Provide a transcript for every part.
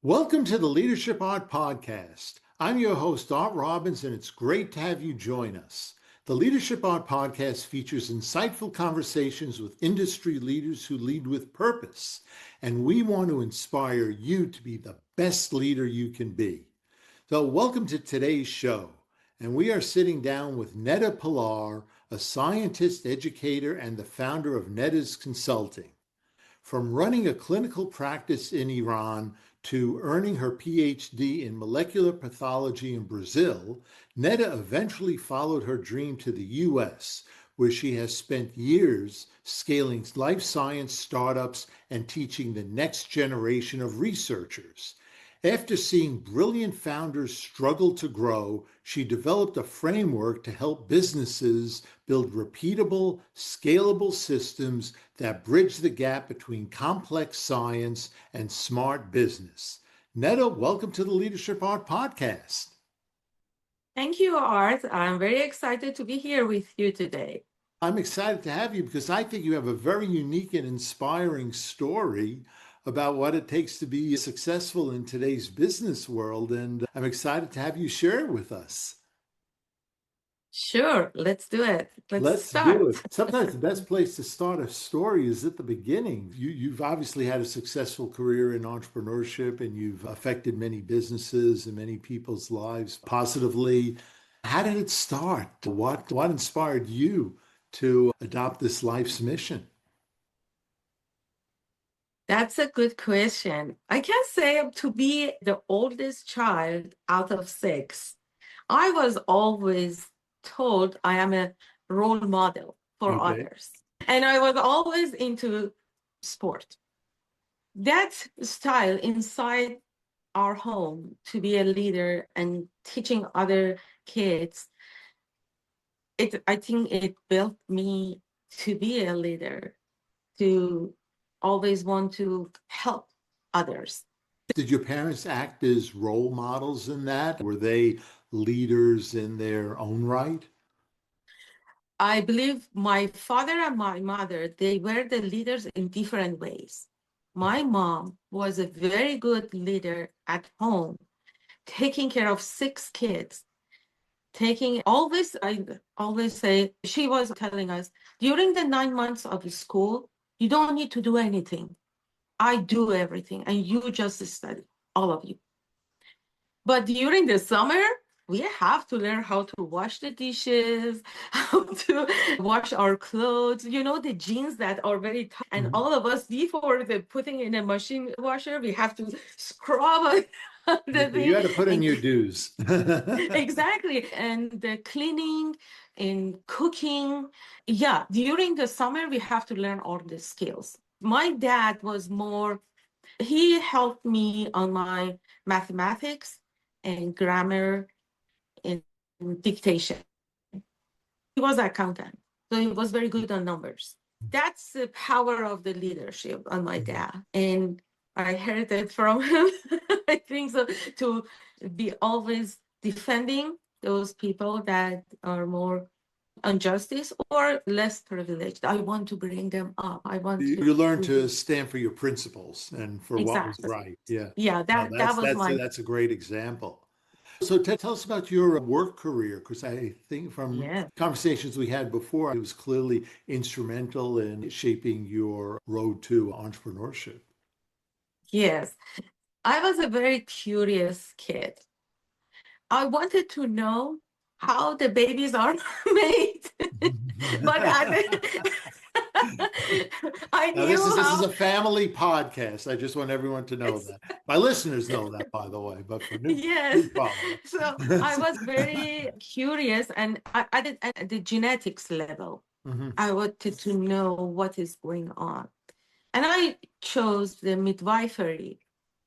Welcome to the Leadership Art Podcast. I'm your host, Art Robbins, and it's great to have you join us. The Leadership Art Podcast features insightful conversations with industry leaders who lead with purpose, and we want to inspire you to be the best leader you can be. So welcome to today's show, and we are sitting down with Neda Pelar, a scientist, educator, and the founder of Neda's Consulting. From running a clinical practice in Iran to earning her PhD in molecular pathology in Brazil, Neda eventually followed her dream to the US, where she has spent years scaling life science startups and teaching the next generation of researchers. After seeing brilliant founders struggle to grow, she developed a framework to help businesses build repeatable, scalable systems that bridge the gap between complex science and smart business. Neda, welcome to the Leadership Art Podcast. Thank you, Art. I'm very excited to be here with you today. I'm excited to have you because I think you have a very unique and inspiring story about what it takes to be successful in today's business world. And I'm excited to have you share it with us. Sure, let's do it. Let's start. do it. Sometimes the best place to start a story is at the beginning. You've obviously had a successful career in entrepreneurship and you've affected many businesses and many people's lives positively. How did it start? What inspired you to adopt this life's mission? That's a good question. I can say to be the oldest child out of six, I was always told I am a role model for others. And I was always into sport. That style inside our home to be a leader and teaching other kids, I think it built me to be a leader, to always want to help others. Did your parents act as role models in that? Were they leaders in their own right? I believe my father and my mother, they were the leaders in different ways. My mom was a very good leader at home, taking care of six kids, I always say, she was telling us, during the 9 months of school, you don't need to do anything. I do everything, and you just study, all of you. But during the summer, we have to learn how to wash the dishes, how to wash our clothes, the jeans that are very tight. And all of us, before the putting in a machine washer, we have to scrub the thing. You had to put in your dues. Exactly. And the cleaning and cooking. Yeah, during the summer, we have to learn all the skills. My dad was he helped me on my mathematics and grammar and dictation. He was an accountant, so he was very good on numbers. That's the power of the leadership on my dad. And I heard it from him, I think so, to be always defending those people that are more injustice or less privileged. I want to bring them up. You learn to stand for your principles and for what was Exactly. right. Yeah. Yeah, That's a great example. So tell us about your work career, because I think from conversations we had before, it was clearly instrumental in shaping your road to entrepreneurship. Yes, I was a very curious kid. I wanted to know how the babies are made. But I knew this is a family podcast. I just want everyone to know that. My listeners know that, by the way, but for new followers. So I was very curious, and I did at the genetics level. I wanted to know what is going on. And I chose the midwifery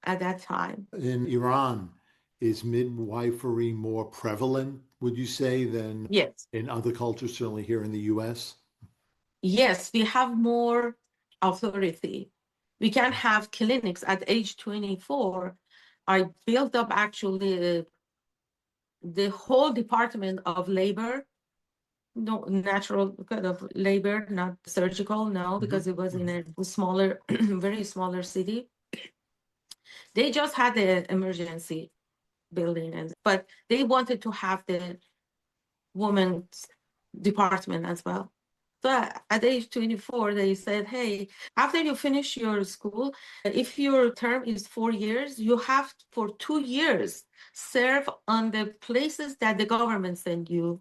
at that time. In Iran, is midwifery more prevalent, would you say, than in other cultures, certainly here in the US? Yes, we have more authority. We can have clinics at age 24. I built up actually the whole department of labor, no natural kind of labor, not surgical, no, because it was in a smaller, very smaller city. They just had the emergency building, but they wanted to have the women's department as well. So at age 24, they said, hey, after you finish your school, if your term is 4 years, you have for 2 years serve on the places that the government send you,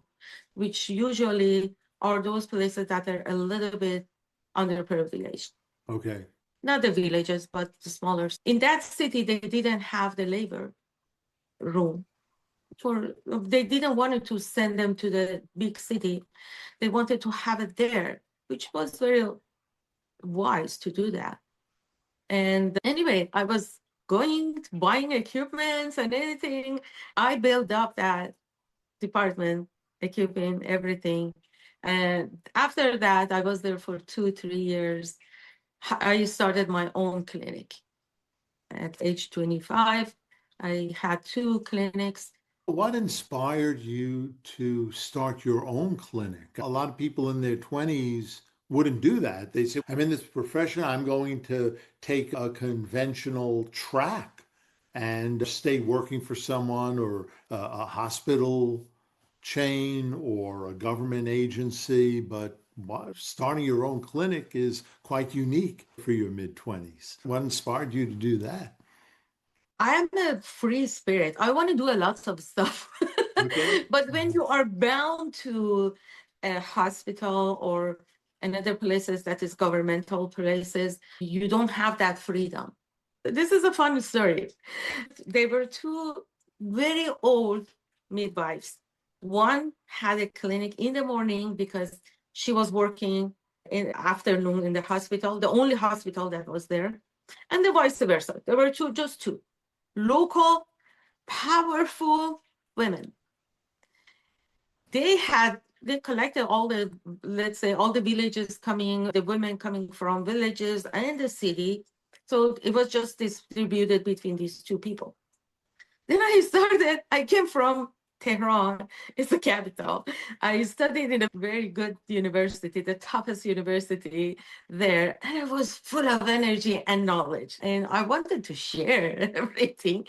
which usually are those places that are a little bit underprivileged. Okay. Not the villages, but the smaller. In that city, they didn't have the labor room. They didn't want to send them to the big city. They wanted to have it there, which was very wise to do that. And anyway, I was going, buying equipment and anything. I built up that department, equipment, everything. And after that, I was there for 2-3 years. I started my own clinic. At age 25, I had 2 clinics. What inspired you to start your own clinic? A lot of people in their 20s wouldn't do that. They say, I'm in this profession, I'm going to take a conventional track and stay working for someone or a hospital chain or a government agency. But starting your own clinic is quite unique for your mid-20s. What inspired you to do that? I am a free spirit. I want to do a lot of stuff. Okay. But when you are bound to a hospital or another places that is governmental places, you don't have that freedom. This is a fun story. They were 2 very old midwives. One had a clinic in the morning because she was working in the afternoon in the hospital, the only hospital that was there, and the vice versa. There were just two local, powerful women. They collected all the, let's say, all the villages coming, the women coming from villages and the city. So it was just distributed between these 2 people. Then I came from Tehran, it's the capital. I studied in a very good university, the toughest university there, and it was full of energy and knowledge. And I wanted to share everything.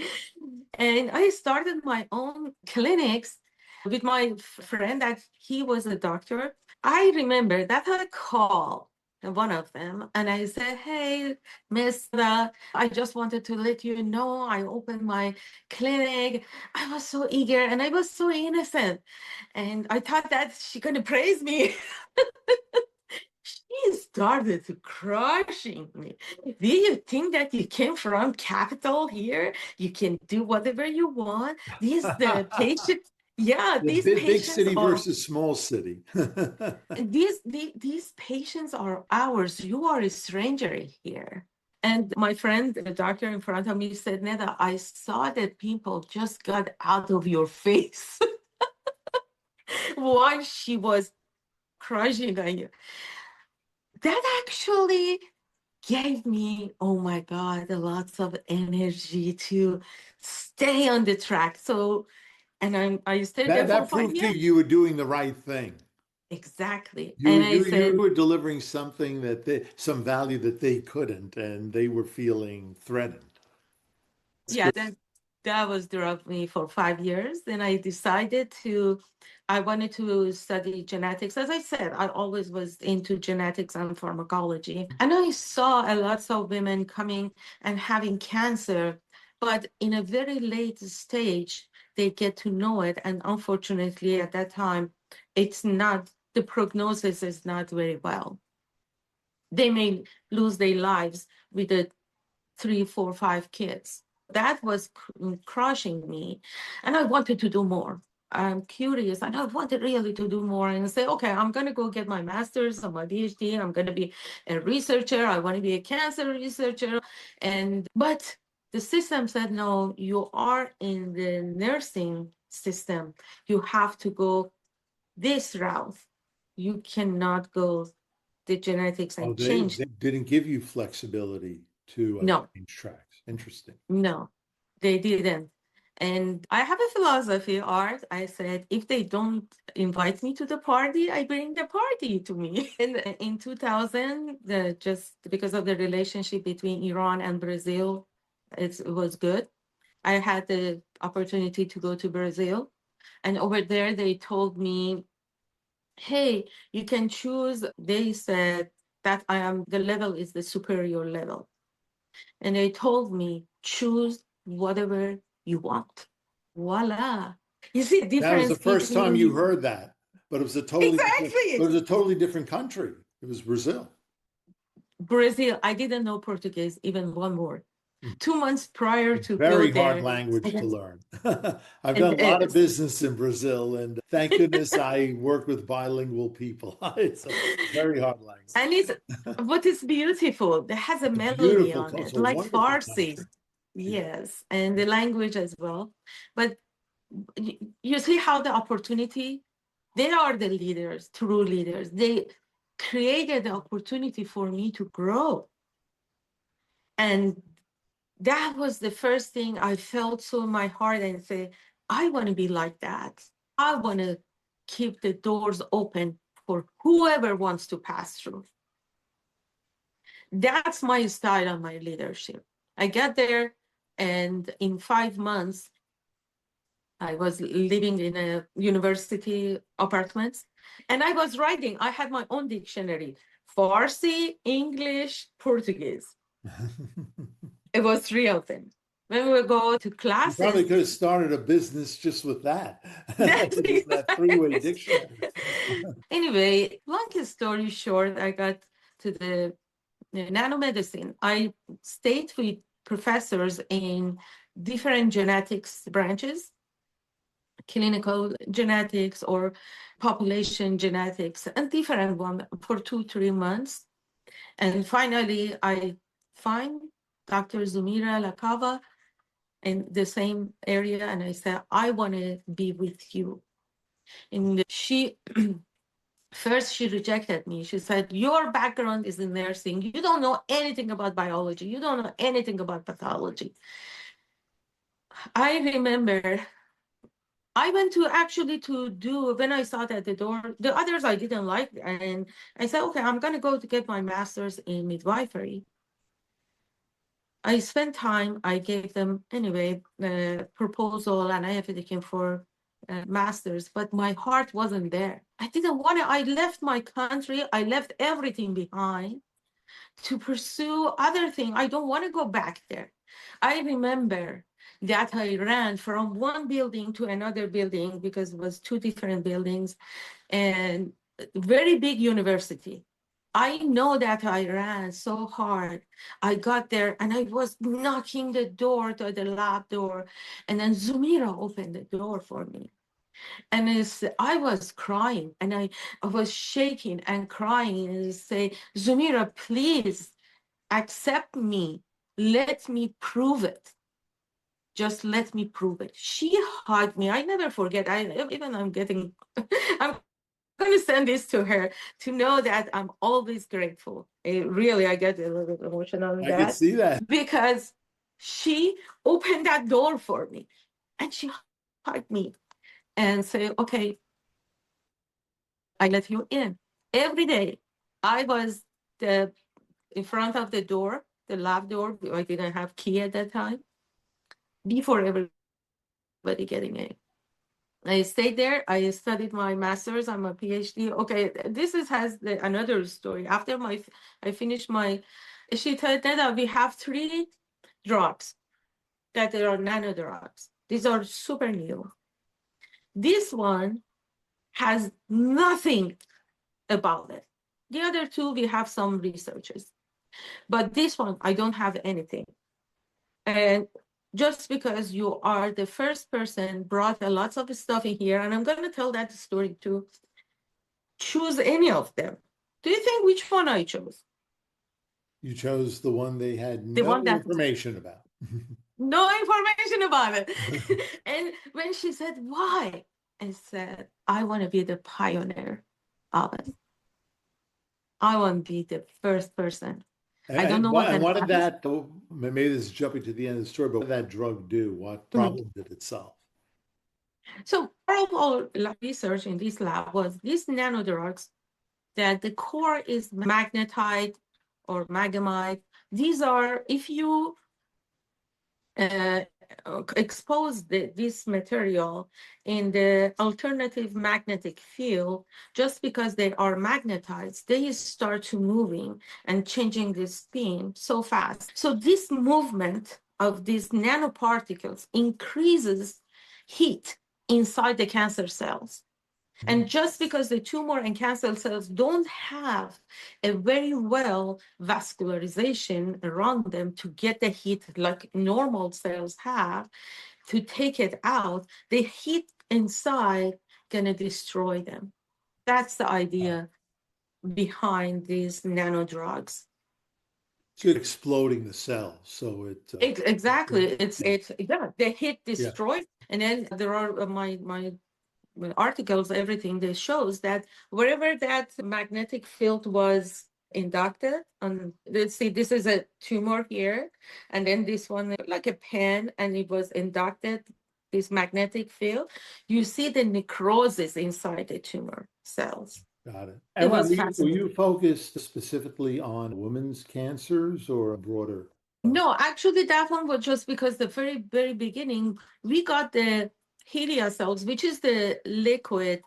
And I started my own clinics with my friend that he was a doctor. I remember that I called one of them and I said, hey, Miss, I just wanted to let you know I opened my clinic. I was so eager and I was so innocent. And I thought that she's going to praise me. She started crushing me. Do you think that you came from capital here? You can do whatever you want. The patients, yeah, The these big patients city are versus small city. these patients are ours. You are a stranger here. And my friend, the doctor in front of me said, Neda, I saw that people just got out of your face while she was crushing on you. That actually gave me, oh my God, lots of energy to stay on the track. So, and I stayed there for That 5 proved to years. you were doing the right thing. Exactly. You And were I said, you were delivering something some value that they couldn't, and they were feeling threatened. That's yeah, good. that was drove me for 5 years. Then I wanted to study genetics. As I said, I always was into genetics and pharmacology. And I saw a lot of women coming and having cancer, but in a very late stage, they get to know it. And unfortunately, at that time, the prognosis is not very well. They may lose their lives with 3, 4, 5 kids. That was crushing me. And I wanted to do more. I'm curious and I wanted really to do more and say, okay, I'm going to go get my master's or my PhD. I'm going to be a researcher. I want to be a cancer researcher. But the system said, no, you are in the nursing system. You have to go this route. You cannot go the genetics Oh, and they change. didn't give you flexibility to No, change tracks. Interesting. no, they didn't. And I have a philosophy, Art. I said, if they don't invite me to the party, I bring the party to me. And in 2000, just because of the relationship between Iran and Brazil, it was good. I had the opportunity to go to Brazil, and over there they told me, hey, you can choose. They said that the level is the superior level. And they told me, choose whatever you want. Voila. You see the That was the difference first time you between heard that, but it was a exactly totally different country. It was Brazil. Brazil. I didn't know Portuguese, even one word. 2 months prior to go Very hard there, language to learn. I've it done a lot of is. business in Brazil, and thank goodness I work with bilingual people. It's a very hard language. And it's what is beautiful. It has a melody Beautiful, on it's it, a like wonderful Farsi. country. Yeah. Yes, and the language as well. But you see how the opportunity, they are the leaders, true leaders. They created the opportunity for me to grow. And that was the first thing I felt so in my heart and say, I want to be like that. I want to keep the doors open for whoever wants to pass through. That's my style on my leadership. I got there, and in 5 months, I was living in a university apartment, and I was writing. I had my own dictionary, Farsi, English, Portuguese. It was 3 of them. When we would go to You probably classes, could have started a business just with that. that's Just that three-way yes. dictionary. Anyway, long story short, I got to the nanomedicine. I stayed with professors in different genetics branches, clinical genetics or population genetics, and different one for 2-3 months. And finally, I find Dr. Zumira Lakava in the same area, and I said, I want to be with you. And she first she rejected me. She said, your background is in nursing. You don't know anything about biology. You don't know anything about pathology. I remember I went to actually to do, when I saw that the door, the others I didn't like. And I said, okay, I'm going to go to get my master's in midwifery. I spent time, I gave them anyway, proposal and everything for master's, but my heart wasn't there. I didn't want to, I left my country, I left everything behind to pursue other things. I don't want to go back there. I remember that I ran from one building to another building because it was two different buildings and very big university. I know that I ran so hard. I got there and I was knocking the door to the lab door, and then Zumira opened the door for me. And I was crying and I was shaking and crying and say, Zumira, please accept me. Let me prove it. Just let me prove it. She hugged me. I never forget. I'm getting, I'm going to send this to her to know that I'm always grateful. Really, I get a little bit emotional on I could that see that. because she opened that door for me and she hugged me and said, okay, I let you in. Every day, I was in front of the door, the lab door. I didn't have key at that time. Before everybody getting in, I stayed there. I studied my master's. I'm a PhD. Okay, has another story. After I finished my, she said that we have 3 drugs that are nano drugs. These are super new. This one has nothing about it. The other 2, we have some researches, but this one, I don't have anything. And just because you are the first person brought a lot of stuff in here, and I'm going to tell that story too. Choose any of them. Do you think which one I chose? You chose the one they had The no one that information about. no information about it. And when she said, why? I said, I want to be the pioneer of it. I want to be the first person. I don't know what And what did happens. that, maybe this is jumping to the end of the story, but what did that drug do? What problem did it solve? So part of our research in this lab was these nanodrugs that the core is magnetite or magamite. These are, if you uh, expose this material in the alternative magnetic field, just because they are magnetized, they start to moving and changing the spin so fast. So this movement of these nanoparticles increases heat inside the cancer cells. And just because the tumor and cancer cells don't have a very well vascularization around them to get the heat like normal cells have, to take it out, the heat inside gonna destroy them. That's the idea behind these nano drugs. So it's exploding the cells. So Exactly. It's yeah. yeah, the heat Yeah. destroys. And then there are my articles, everything that shows that wherever that magnetic field was inducted, and let's see, this is a tumor here, and then this one like a pen, and it was inducted, this magnetic field, you see the necrosis inside the tumor cells. Got it. It And was were fascinating. you focused specifically on women's cancers or broader? No, actually, that one was just because the very, very beginning, we got the Helia cells, which is the liquid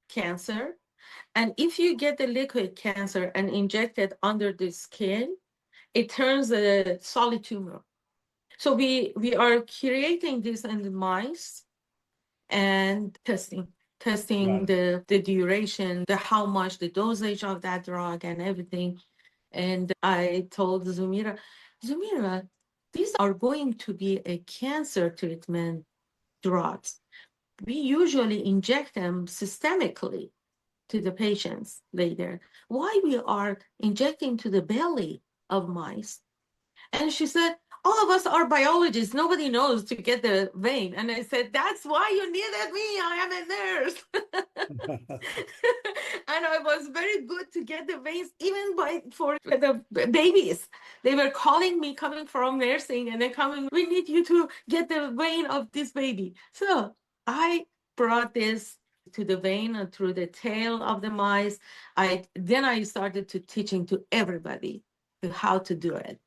cancer. And if you get the liquid cancer and inject it under the skin, it turns a solid tumor. So we are creating this in the mice and testing the duration, the how much, the dosage of that drug and everything. And I told Zumira, these are going to be a cancer treatment drugs. We usually inject them systemically to the patients later. Why we are injecting to the belly of mice? And she said, all of us are biologists. Nobody knows to get the vein. And I said, that's why you needed me. I am a nurse. And I was very good to get the veins, even for the babies. They were calling me, coming from nursing, and they're coming, we need you to get the vein of this baby. So I brought this to the vein and through the tail of the mice. Then I started to teaching to everybody how to do it.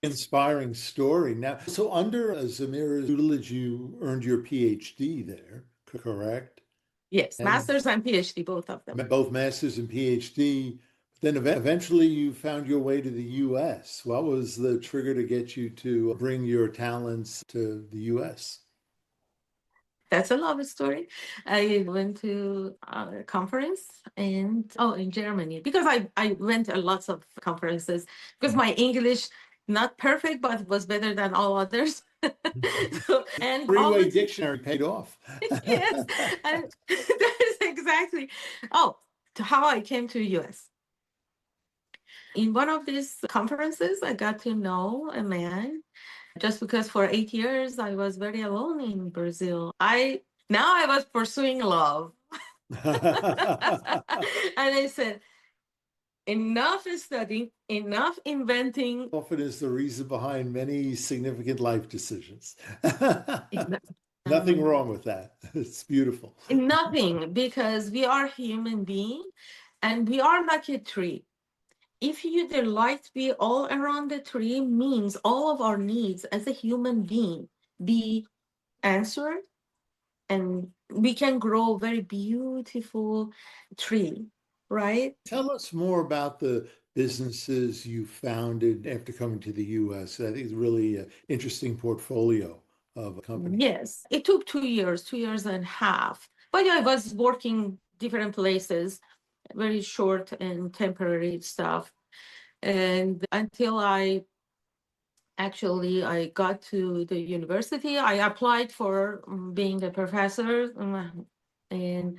Inspiring story. Now, so under Zamira's tutelage, you earned your PhD there, correct? Yes, And master's and PhD, both of them. both master's and PhD. Then eventually you found your way to the US. What was the trigger to get you to bring your talents to the US? That's a love story. I went to a conference in Germany, because I went to lots of conferences because my English not perfect, but was better than all others. So, and all Three-way the dictionary paid off. yes, and that is exactly to how I came to US. In one of these conferences, I got to know a man. Just because for 8 years I was very alone in Brazil. Now I was pursuing love. And I said, enough studying, enough inventing. Often is the reason behind many significant life decisions. Nothing wrong with that. It's beautiful. Nothing, because we are human beings and we are like a tree. If the light be all around the tree, means all of our needs as a human being be answered, and we can grow very beautiful tree, right? Tell us more about the businesses you founded after coming to the US. I think it's really an interesting portfolio of a company. Yes, it took 2 years, 2 years and a half. But I was working different places, very short and temporary stuff. And until I got to the university, I applied for being a professor. And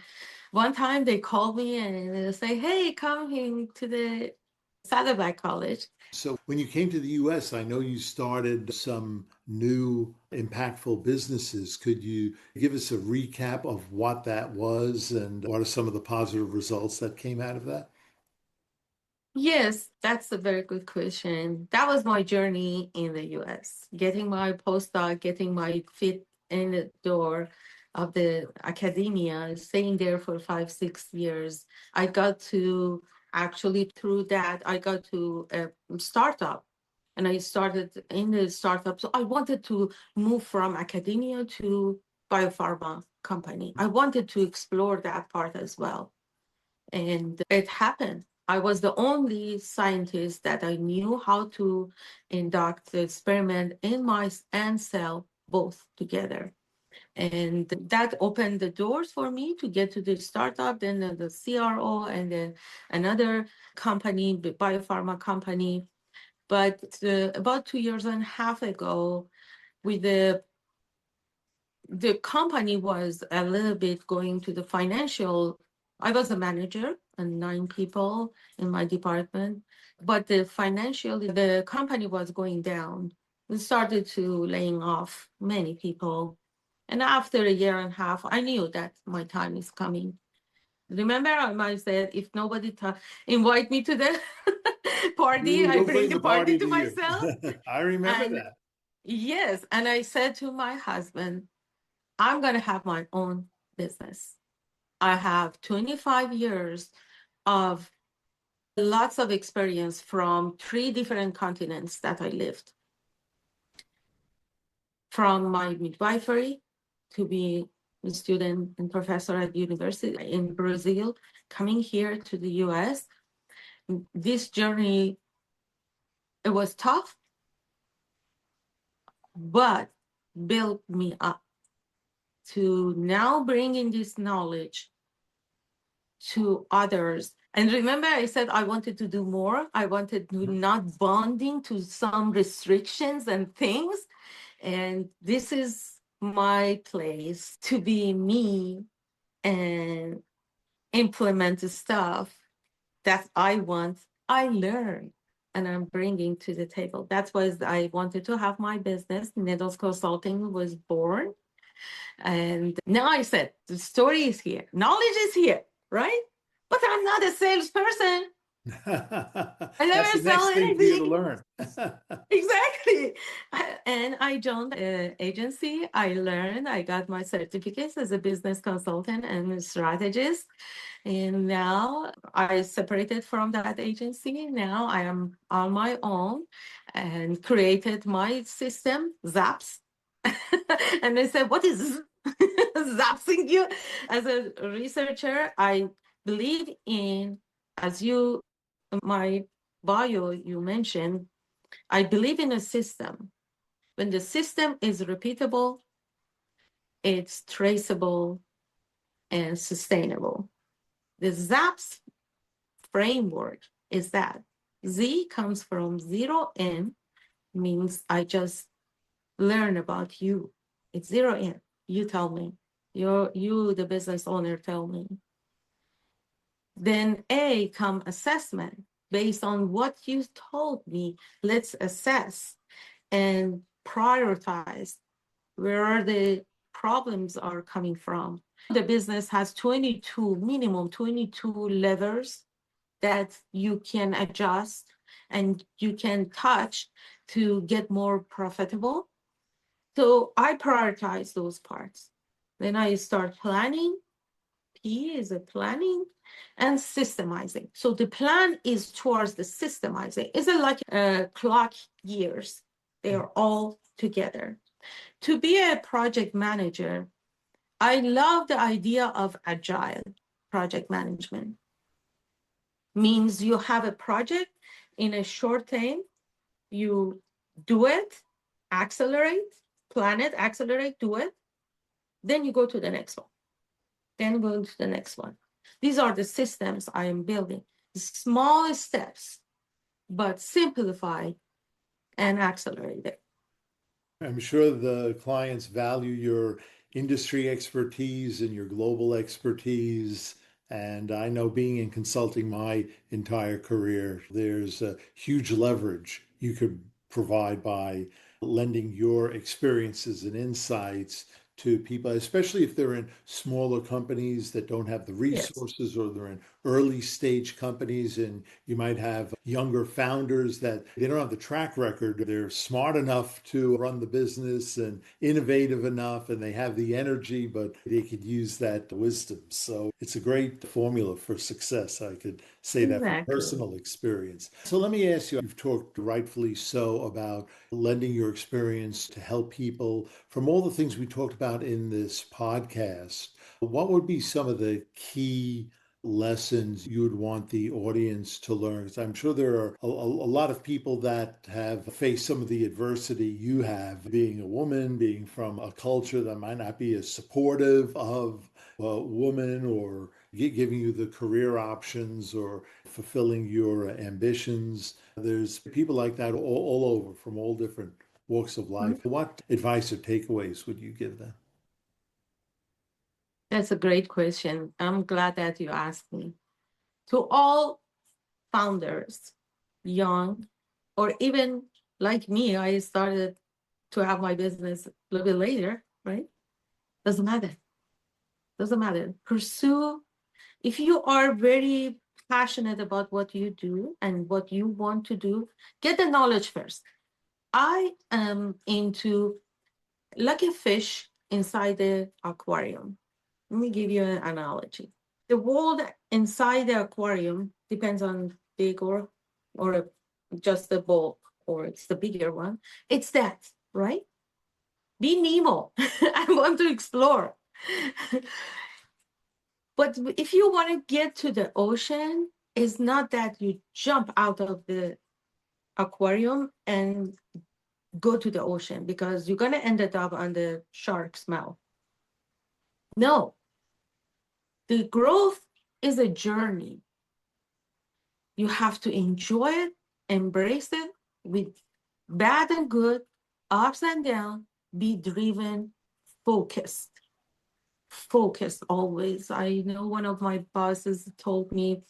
one time they called me and they say, hey, come in to the Saddleback College. So when you came to the US, I know you started some new impactful businesses. Could you give us a recap of what that was and what are some of the positive results that came out of that? Yes, that's a very good question. That was my journey in the US, getting my postdoc, getting my feet in the door of the academia, staying there for 5, 6 years. Through that, I got to a startup. and I started in the startup. So I wanted to move from academia to biopharma company. I wanted to explore that part as well. And it happened. I was the only scientist that I knew how to induct the experiment in mice and cell both together. And that opened the doors for me to get to the startup, then the CRO, and then another company, the biopharma company. But about 2.5 years ago, with the company was a little bit going to the financial. I was a manager and 9 people in my department, but the company was going down. We started to laying off many people. And after 1.5 years, I knew that my time is coming. Remember, I might say, if nobody invite me to the party, I You'll bring bring the the party party to to you. myself. I remember And that. yes, and I said to my husband, I'm going to have my own business. I have 25 years of lots of experience from 3 different continents that I lived. From my midwifery to be a student and professor at university in Brazil, coming here to the US. This journey, it was tough, but built me up to now bringing this knowledge to others. And remember, I said I wanted to do more. I wanted to not bonding to some restrictions and things. And this is my place to be me and implement the stuff that I want, I learn, and I'm bringing to the table. That's why I wanted to have my business. Needles Consulting was born. And now I said, the story is here. Knowledge is here, right? But I'm not a salesperson. I That's never the sell next thing for you to anything. learn. Exactly. And I joined an agency. I learned, I got my certificates as a business consultant and a strategist. And now I separated from that agency. Now I am on my own and created my system, ZAPS. And they said, what is zapsing you? As a researcher, I believe in, as you, my bio, you mentioned, I believe in a system. When the system is repeatable, it's traceable and sustainable. The ZAPS framework is that Z comes from 0 in, means I just learn about you. It's 0 in. You tell me. You, the business owner, tell me. Then A come assessment. Based on what you told me, let's assess and prioritize where the problems are coming from. The business has 22, minimum 22 levers that you can adjust and you can touch to get more profitable. So I prioritize those parts. Then I start planning. P is a planning and systemizing. So the plan is towards the systemizing. It's like clock years. They are all together. To be a project manager, I love the idea of agile project management. Means you have a project in a short time, you do it, accelerate, plan it, accelerate, do it, then you go to the next one, then go to the next one. These are the systems I am building. Small steps, but simplify and accelerate it. I'm sure the clients value your industry expertise and your global expertise. And I know being in consulting my entire career, there's a huge leverage you could provide by lending your experiences and insights to people, especially if they're in smaller companies that don't have the Yes, resources, or they're in early stage companies, and you might have younger founders that they don't have the track record. They're smart enough to run the business and innovative enough, and they have the energy, but they could use that wisdom. So it's a great formula for success. I could say that from exactly. personal experience. So let me ask you, you've talked rightfully so about lending your experience to help people. From all the things we talked about in this podcast, what would be some of the key lessons you would want the audience to learn? Because I'm sure there are a lot of people that have faced some of the adversity you have, being a woman, being from a culture that might not be as supportive of a woman, or giving you the career options or fulfilling your ambitions. There's people like that all over, from all different walks of Mhm. life. What advice or takeaways would you give them? That's a great question. I'm glad that you asked me. To all founders, young, or even like me, I started to have my business a little bit later, right? Doesn't matter. Doesn't matter. Pursue. If you are very passionate about what you do and what you want to do, get the knowledge first. I am into like a fish inside the aquarium. Let me give you an analogy. The world inside the aquarium depends on big or just the bulk, or it's the bigger one. It's that, right? Be Nemo. I want to explore. But if you want to get to the ocean, it's not that you jump out of the aquarium and go to the ocean, because you're going to end up on the shark's mouth. No, the growth is a journey. You have to enjoy it, embrace it with bad and good, ups and downs, be driven, focused. Focused always. I know one of my bosses told me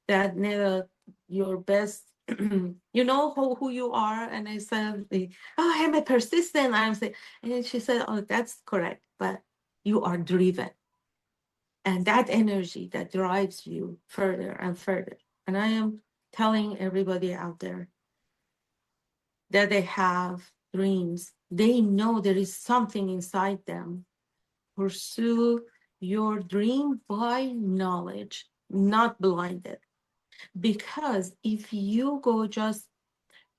that, Neda, your best, you know who you are. And I said, oh, I'm a persistent. I'm saying, and she said, oh, that's correct. But you are driven. And that energy that drives you further and further. And I am telling everybody out there that they have dreams. They know there is something inside them. Pursue your dream by knowledge, not blinded. Because if you go just,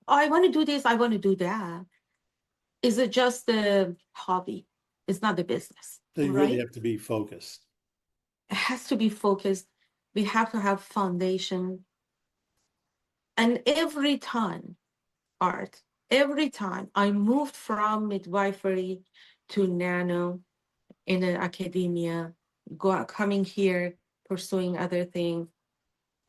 oh, I want to do this, I want to do that, is it just a hobby? It's not a business, So you really right? have to be focused. It has to be focused. We have to have foundation. And every time, Art, every time I moved from midwifery to nano in the academia, coming here, pursuing other things,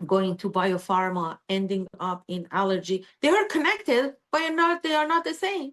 going to biopharma, ending up in allergy. They are connected, but they are not the same.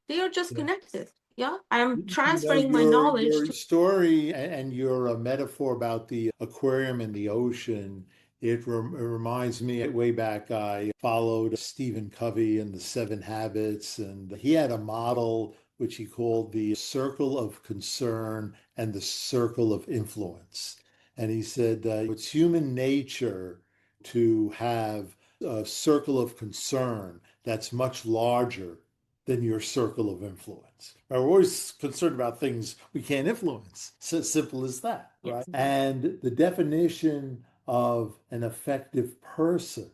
They are just Yeah. connected. Yeah. I'm You know, transferring my knowledge your to, story and your metaphor about the aquarium and the ocean, it reminds me way back. I followed Stephen Covey and the Seven Habits, and he had a model which he called the circle of concern and the circle of influence. And he said it's human nature to have a circle of concern that's much larger than your circle of influence. Right? We're always concerned about things we can't influence. So simple as that, right? yes, And the definition of an effective person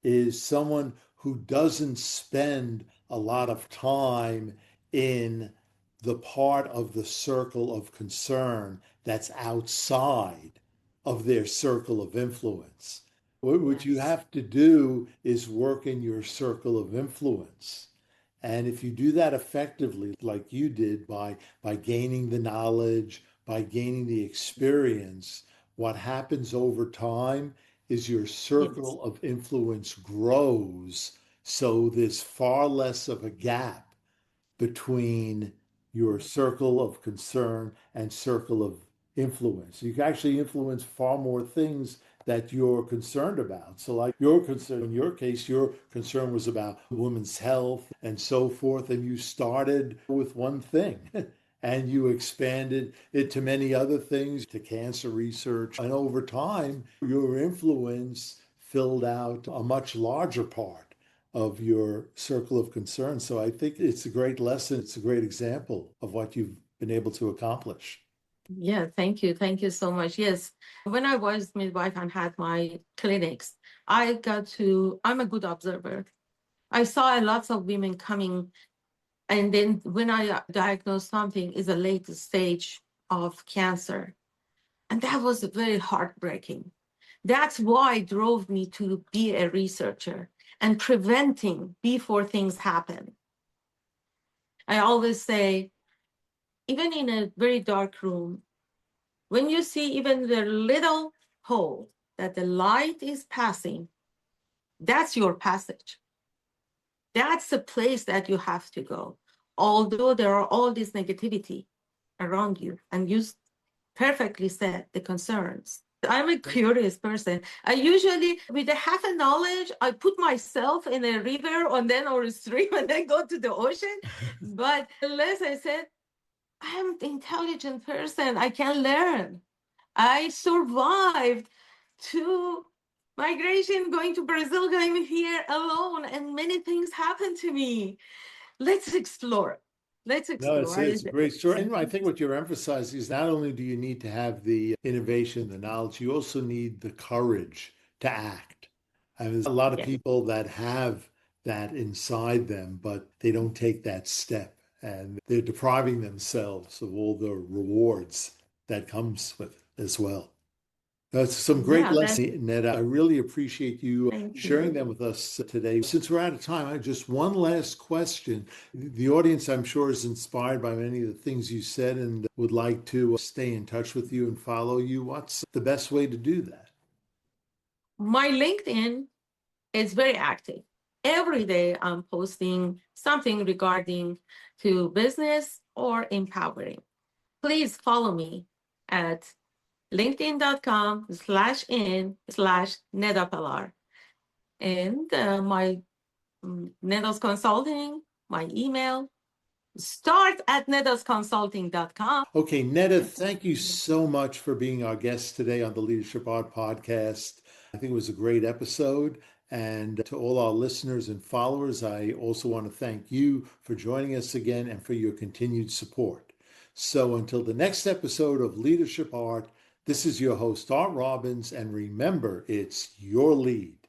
is someone who doesn't spend a lot of time in the part of the circle of concern that's outside of their circle of influence. What you yes, have to do is work in your circle of influence. And if you do that effectively, like you did, by gaining the knowledge, by gaining the experience, what happens over time is your yes, circle of influence grows. So there's far less of a gap between your circle of concern and circle of influence. You can actually influence far more things that you're concerned about. So, like your concern, in your case, your concern was about women's health and so forth, and you started with one thing. and you expanded it to many other things, to cancer research. And over time, your influence filled out a much larger part of your circle of concern. So I think it's a great lesson. It's a great example of what you've been able to accomplish. Yeah, thank you. Thank you so much. Yes, when I was midwife and had my clinics, I'm a good observer. I saw lots of women coming, and then when I diagnosed something is a late stage of cancer. And that was very heartbreaking. That's why drove me to be a researcher and preventing before things happen. I always say, even in a very dark room, when you see even the little hole that the light is passing, that's your passage. That's the place that you have to go. Although there are all this negativity around you, and you perfectly said the concerns. I'm a curious person. I usually, with a half a knowledge, I put myself in a river or a stream and then go to the ocean. But unless I said, I'm the intelligent person, I can learn. I survived 2 migration, going to Brazil, going here alone, and many things happened to me. Let's explore. Let's No, explore. it's a great story. And I think what you're emphasizing is not only do you need to have the innovation, the knowledge, you also need the courage to act. And there's a lot of Yes. people that have that inside them, but they don't take that step, and they're depriving themselves of all the rewards that comes with it as well. That's some great Yeah, that's, lessons, Neda. I really appreciate you thank sharing you. them with us today. Since we're out of time, I have just one last question. The audience, I'm sure, is inspired by many of the things you said and would like to stay in touch with you and follow you. What's the best way to do that? My LinkedIn is very active. Every day I'm posting something regarding to business or empowering. Please follow me at linkedin.com/in/Neda Pelar. And my Neda's Consulting, my email, start at nedasconsulting.com. Okay, Neda, thank you so much for being our guest today on the Leadership Art Podcast. I think it was a great episode. And to all our listeners and followers, I also want to thank you for joining us again and for your continued support. So until the next episode of Leadership Art, this is your host, Art Robbins, and remember, it's your lead.